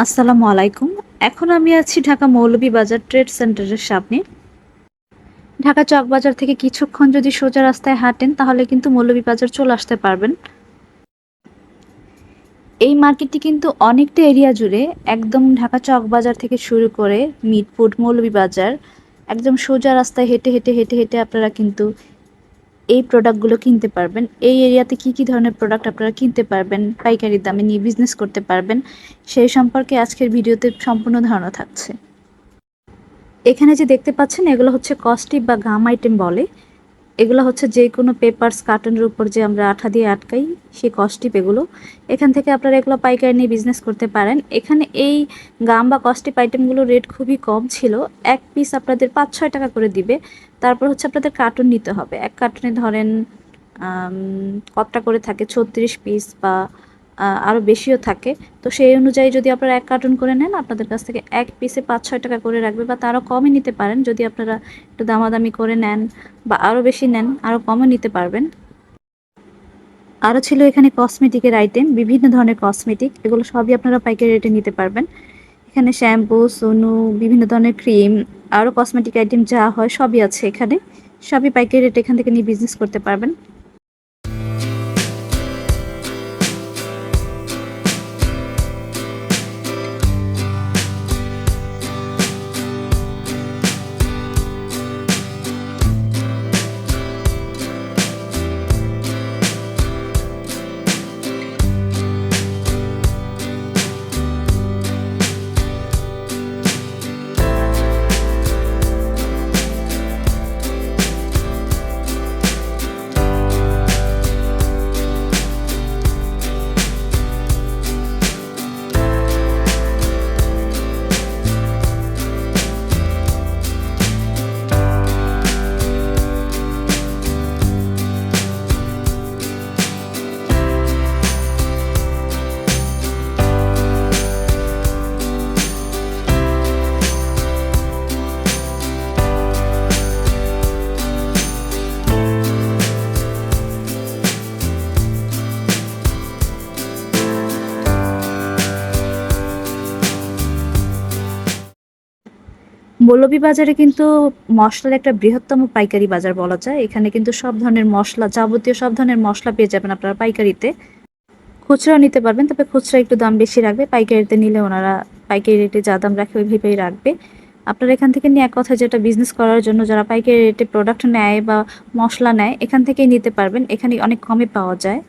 আসসালামু আলাইকুম। এখন আমি আছি ঢাকা মৌলভীবাজার ট্রেড সেন্টারের সামনে। ঢাকা চকবাজার থেকে কিছুক্ষণ যদি সোজা রাস্তায় হাঁটেন তাহলে কিন্তু মৌলভীবাজার চলে আসতে পারবেন। এই মার্কেটটি কিন্তু অনেকটা এরিয়া জুড়ে, একদম ঢাকা চকবাজার থেকে শুরু করে মিটফুড, মৌলভীবাজার, একদম সোজা রাস্তায় হেঁটে আপনারা কিন্তু এই প্রোডাক্টগুলো কিনতে পারবেন। এই এরিয়াতে কি ধরনের প্রোডাক্ট আপনারা কিনতে পারবেন, পাইকারি দামে নিয়ে বিজনেস করতে পারবেন, সেই সম্পর্কে আজকের ভিডিওতে সম্পূর্ণ ধারণা থাকছে। এখানে যে দেখতে পাচ্ছেন এগুলো হচ্ছে কস্টিপ বা গাম আইটেম বলে। এগুলো হচ্ছে যে কোনো পেপারস কার্টনের উপর যে আমরা আঠা দিয়ে আটকাই, সেই কস্টিপ এগুলো। এখান থেকে আপনারা এগুলো পাইকারি নিয়ে বিজনেস করতে পারেন। এখানে এই গাম বা কস্টিপ আইটেমগুলোর রেট খুবই কম ছিল। এক পিস আপনাদের ৫-৬ টাকা করে দিবে। তারপর হচ্ছে আপনাদের কার্টুন নিতে হবে। এক কার্টুনে ধরেন কতটা করে থাকে, ৩৬ পিস বা আরও বেশিও থাকে। তো সেই অনুযায়ী যদি আপনারা এক কার্টুন করে নেন, আপনাদের কাছ থেকে এক পিসে ৫-৬ টাকা করে রাখবে, বা তারও কমে নিতে পারেন। যদি আপনারা একটু দামাদামি করে নেন বা আরও বেশি নেন, আরও কমও নিতে পারবেন। আরও ছিল এখানে কসমেটিকের আইটেম, বিভিন্ন ধরনের কসমেটিক, এগুলো সবই আপনারা পাইকারি রেটে নিতে পারবেন। এখানে শ্যাম্পু, সোনু, বিভিন্ন ধরনের ক্রিম, আরও কসমেটিক আইটেম যা হয় সবই আছে এখানে। সবই পাইকারি রেটে এখান থেকে নিয়ে বিজনেস করতে পারবেন। মৌলভীবাজারে কিন্তু মশলার একটা বৃহত্তম পাইকারি বাজার বলা যায়। এখানে কিন্তু সব ধরনের মশলা, যাবতীয় সব ধরনের মশলা পেয়ে যাবেন আপনারা পাইকারিতে। খুচরা নিতে পারবেন, তবে খুচরা একটু দাম বেশি রাখবে। পাইকারিতে নিলে ওনারা পাইকারি রেটে যা দাম রাখে ওইভাবেই রাখবে। আপনারা এখান থেকে নিয়ে এক কথা যেটা বিজনেস করার জন্য যারা পাইকারি রেটে প্রোডাক্ট নেয় বা মশলা নেয়, এখান থেকেই নিতে পারবেন। এখানে অনেক কমে পাওয়া যায়।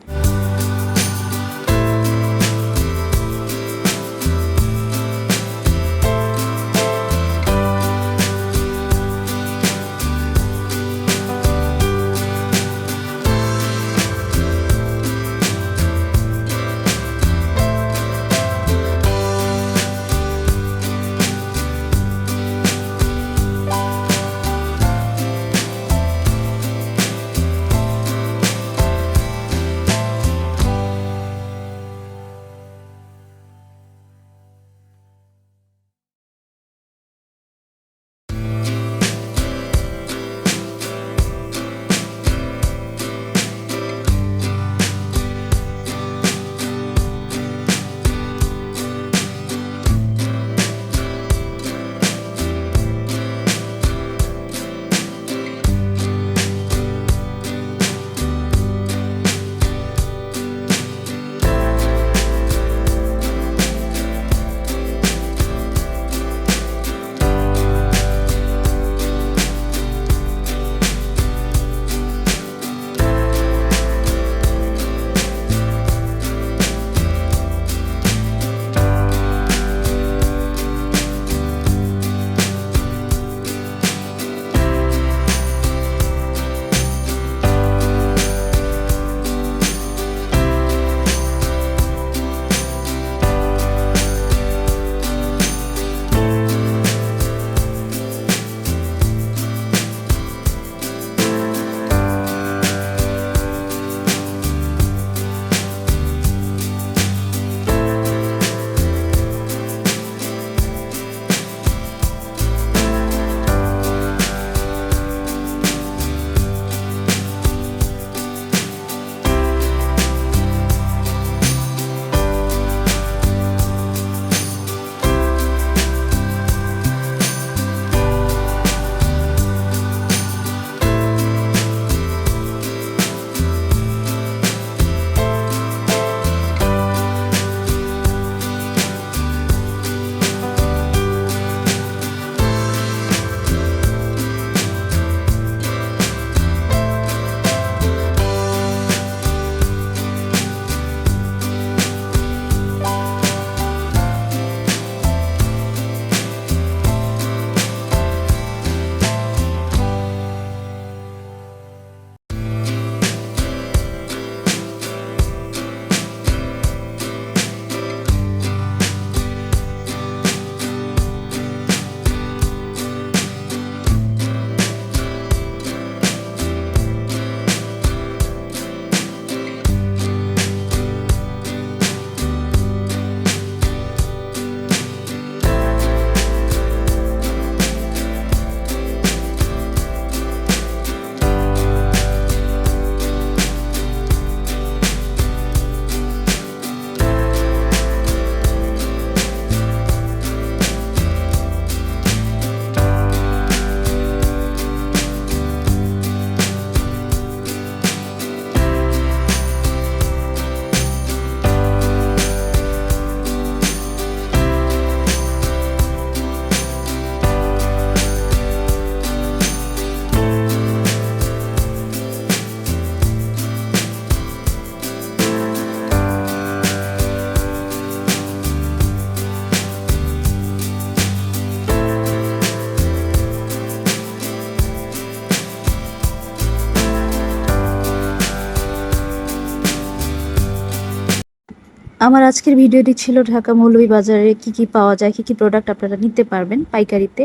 আমার আজকের ভিডিওটি ছিল ঢাকা মৌলভীবাজারে কি কি পাওয়া যায়, কি কি প্রোডাক্ট আপনারা নিতে পারবেন পাইকারিতে,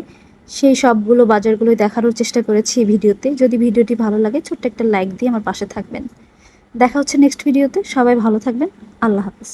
সেই সবগুলো বাজারগুলো দেখানোর চেষ্টা করেছি এই ভিডিওতে। যদি ভিডিওটি ভালো লাগে ছোট্ট একটা লাইক দিয়ে আমার পাশে থাকবেন। দেখা হচ্ছে নেক্সট ভিডিওতে। সবাই ভালো থাকবেন। আল্লাহ হাফেজ।